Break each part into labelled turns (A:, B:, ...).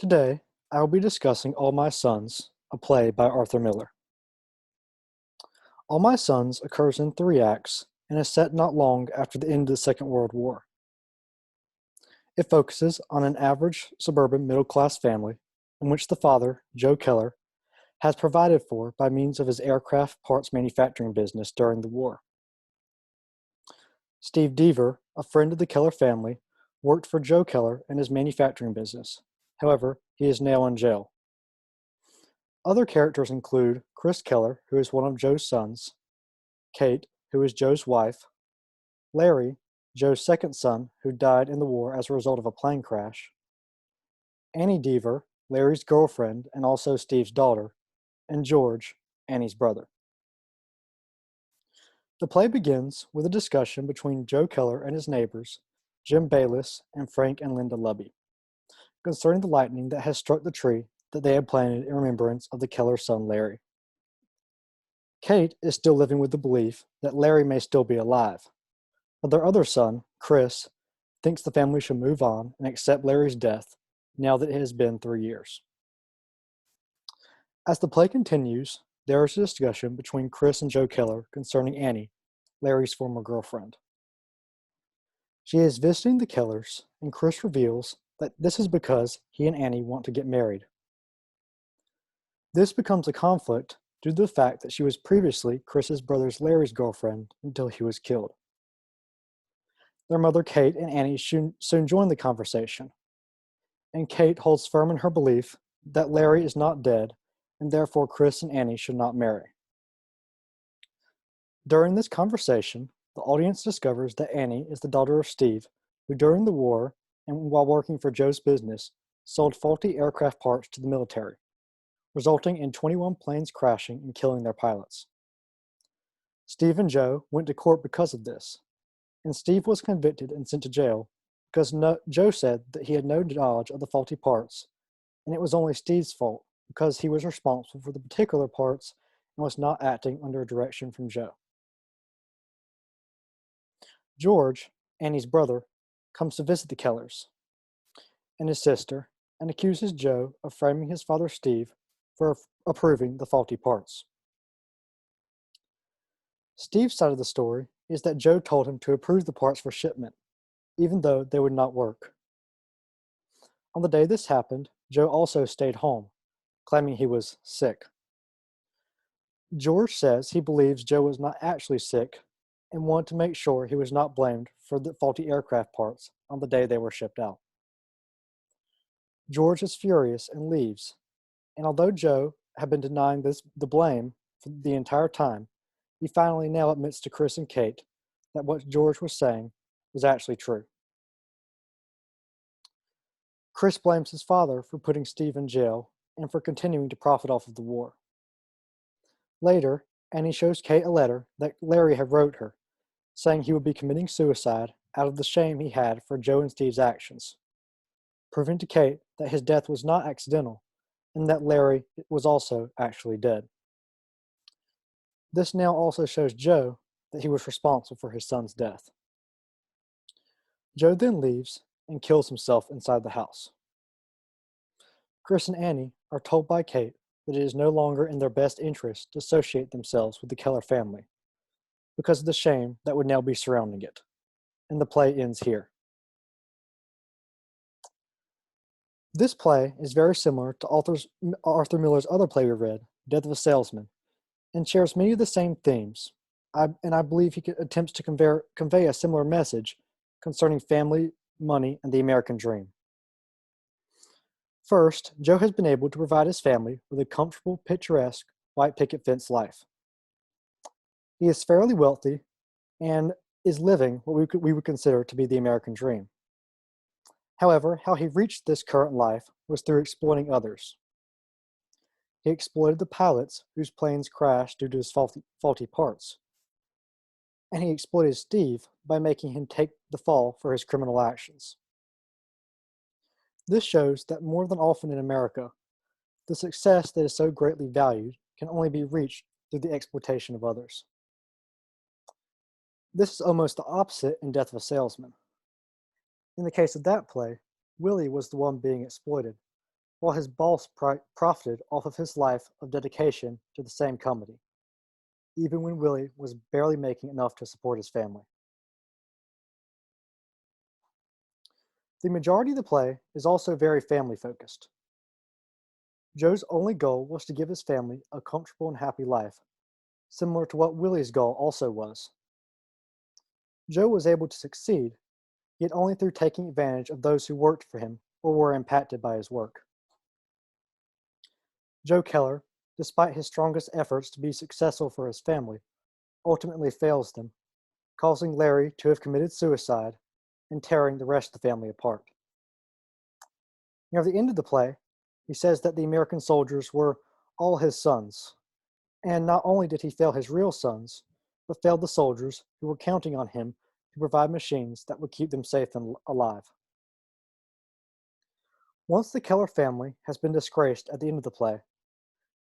A: Today, I will be discussing All My Sons, a play by Arthur Miller. All My Sons occurs in three acts and is set not long after the end of the Second World War. It focuses on an average suburban middle class family in which the father, Joe Keller, has provided for by means of his aircraft parts manufacturing business during the war. Steve Deaver, a friend of the Keller family, worked for Joe Keller in his manufacturing business. However, he is now in jail. Other characters include Chris Keller, who is one of Joe's sons, Kate, who is Joe's wife, Larry, Joe's second son, who died in the war as a result of a plane crash, Annie Deaver, Larry's girlfriend and also Steve's daughter, and George, Annie's brother. The play begins with a discussion between Joe Keller and his neighbors, Jim Bayless and Frank and Linda Lubby, concerning the lightning that has struck the tree that they had planted in remembrance of the Keller son Larry. Kate is still living with the belief that Larry may still be alive, but their other son, Chris, thinks the family should move on and accept Larry's death now that it has been 3 years. As the play continues, there is a discussion between Chris and Joe Keller concerning Annie, Larry's former girlfriend. She is visiting the Kellers, and Chris reveals that this is because he and Annie want to get married. This becomes a conflict due to the fact that she was previously Chris's brother's Larry's girlfriend until he was killed. Their mother Kate and Annie soon join the conversation, and Kate holds firm in her belief that Larry is not dead, and therefore Chris and Annie should not marry. During this conversation, the audience discovers that Annie is the daughter of Steve, who during the war and while working for Joe's business, sold faulty aircraft parts to the military, resulting in 21 planes crashing and killing their pilots. Steve and Joe went to court because of this, and Steve was convicted and sent to jail because Joe said that he had no knowledge of the faulty parts, and it was only Steve's fault because he was responsible for the particular parts and was not acting under direction from Joe. George, Annie's brother, comes to visit the Kellers and his sister and accuses Joe of framing his father Steve for approving the faulty parts. Steve's side of the story is that Joe told him to approve the parts for shipment, even though they would not work. On the day this happened, Joe also stayed home, claiming he was sick. George says he believes Joe was not actually sick and wanted to make sure he was not blamed for the faulty aircraft parts on the day they were shipped out. George is furious and leaves, and although Joe had been denying the blame for the entire time, he finally now admits to Chris and Kate that what George was saying was actually true. Chris blames his father for putting Steve in jail and for continuing to profit off of the war. Later, Annie shows Kate a letter that Larry had wrote her, saying he would be committing suicide out of the shame he had for Joe and Steve's actions, proving to Kate that his death was not accidental and that Larry was also actually dead. This now also shows Joe that he was responsible for his son's death. Joe then leaves and kills himself inside the house. Chris and Annie are told by Kate that it is no longer in their best interest to associate themselves with the Keller family because of the shame that would now be surrounding it, and the play ends here. This play is very similar to Arthur Miller's other play we read, Death of a Salesman, and shares many of the same themes, and I believe he attempts to convey a similar message concerning family, money, and the American dream. First, Joe has been able to provide his family with a comfortable, picturesque, white picket fence life. He is fairly wealthy and is living what we would consider to be the American dream. However, how he reached this current life was through exploiting others. He exploited the pilots whose planes crashed due to his faulty parts. And he exploited Steve by making him take the fall for his criminal actions. This shows that more than often in America, the success that is so greatly valued can only be reached through the exploitation of others. This is almost the opposite in Death of a Salesman. In the case of that play, Willie was the one being exploited, while his boss profited off of his life of dedication to the same company, even when Willie was barely making enough to support his family. The majority of the play is also very family focused. Joe's only goal was to give his family a comfortable and happy life, similar to what Willie's goal also was. Joe was able to succeed, yet only through taking advantage of those who worked for him or were impacted by his work. Joe Keller, despite his strongest efforts to be successful for his family, ultimately fails them, causing Larry to have committed suicide and tearing the rest of the family apart. Near the end of the play, he says that the American soldiers were all his sons, and not only did he fail his real sons, but failed the soldiers who were counting on him to provide machines that would keep them safe and alive. Once the Keller family has been disgraced at the end of the play,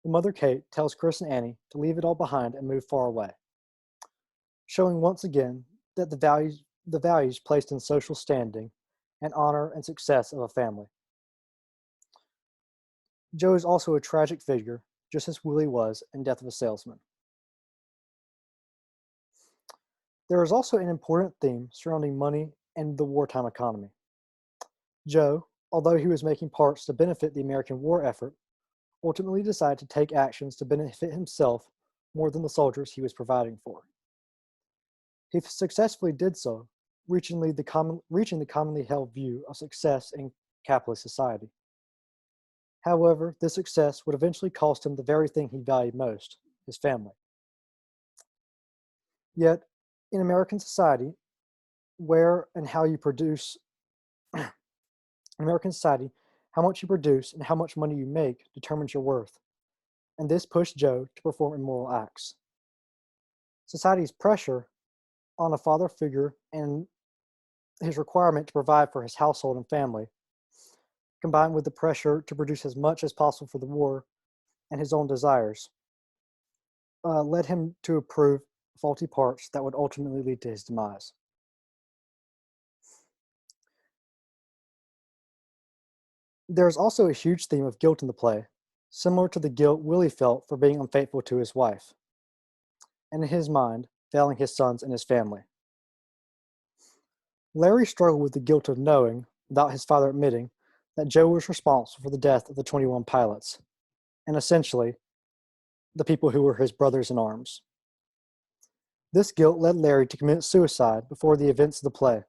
A: the mother Kate tells Chris and Annie to leave it all behind and move far away, showing once again that the values placed in social standing and honor and success of a family. Joe is also a tragic figure, just as Willie was in Death of a Salesman. There is also an important theme surrounding money and the wartime economy. Joe, although he was making parts to benefit the American war effort, ultimately decided to take actions to benefit himself more than the soldiers he was providing for. He successfully did so, reaching the commonly held view of success in capitalist society. However, this success would eventually cost him the very thing he valued most, his family. Yet, in American society, where and how you produce, in American society, how much you produce and how much money you make determines your worth, and this pushed Joe to perform immoral acts. Society's pressure on a father figure and his requirement to provide for his household and family, combined with the pressure to produce as much as possible for the war and his own desires, led him to approve faulty parts that would ultimately lead to his demise. There is also a huge theme of guilt in the play, similar to the guilt Willie felt for being unfaithful to his wife, and in his mind, failing his sons and his family. Larry struggled with the guilt of knowing, without his father admitting, that Joe was responsible for the death of the 21 pilots, and essentially, the people who were his brothers in arms. This guilt led Larry to commit suicide before the events of the play.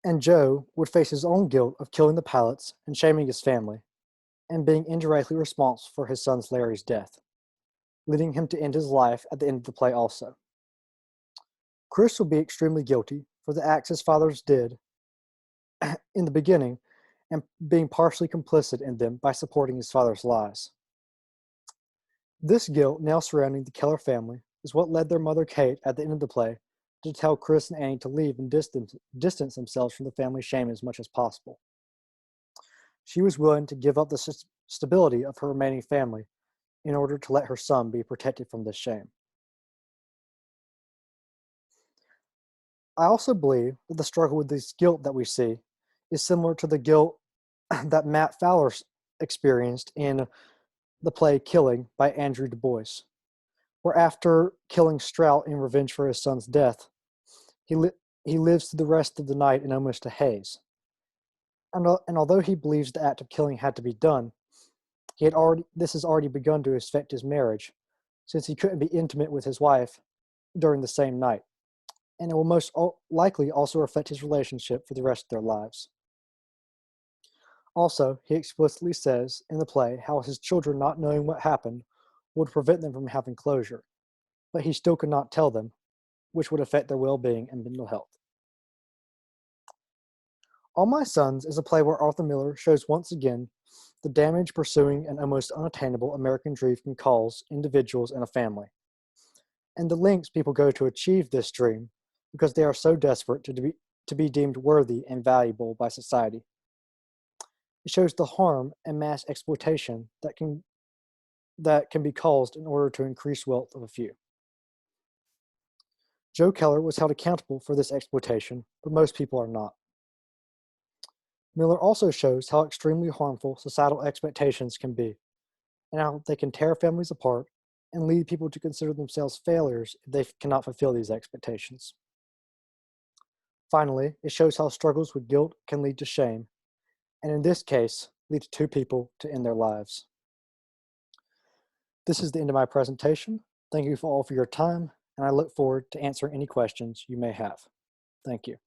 A: And Joe would face his own guilt of killing the pilots and shaming his family, and being indirectly responsible for his son Larry's death, leading him to end his life at the end of the play also. Chris will be extremely guilty for the acts his fathers did in the beginning and being partially complicit in them by supporting his father's lies. This guilt now surrounding the Keller family is what led their mother Kate at the end of the play to tell Chris and Annie to leave and distance themselves from the family shame as much as possible. She was willing to give up the stability of her remaining family in order to let her son be protected from this shame. I also believe that the struggle with this guilt that we see is similar to the guilt that Matt Fowler experienced in the play Killing by Andrew Du Bois, where after killing Strout in revenge for his son's death, he lives through the rest of the night in almost a haze. And although he believes the act of killing had to be done, this has already begun to affect his marriage, since he couldn't be intimate with his wife during the same night, and it will most likely also affect his relationship for the rest of their lives. Also, he explicitly says in the play how his children not knowing what happened would prevent them from having closure, but he still could not tell them, which would affect their well-being and mental health. All My Sons is a play where Arthur Miller shows once again the damage pursuing an almost unattainable American dream can cause individuals and a family, and the lengths people go to achieve this dream because they are so desperate to be deemed worthy and valuable by society. It shows the harm and mass exploitation that can be caused in order to increase wealth of a few. Joe Keller was held accountable for this exploitation, but most people are not. Miller also shows how extremely harmful societal expectations can be, and how they can tear families apart and lead people to consider themselves failures if they cannot fulfill these expectations. Finally, it shows how struggles with guilt can lead to shame, and in this case, lead to two people to end their lives. This is the end of my presentation. Thank you all for your time, and I look forward to answering any questions you may have. Thank you.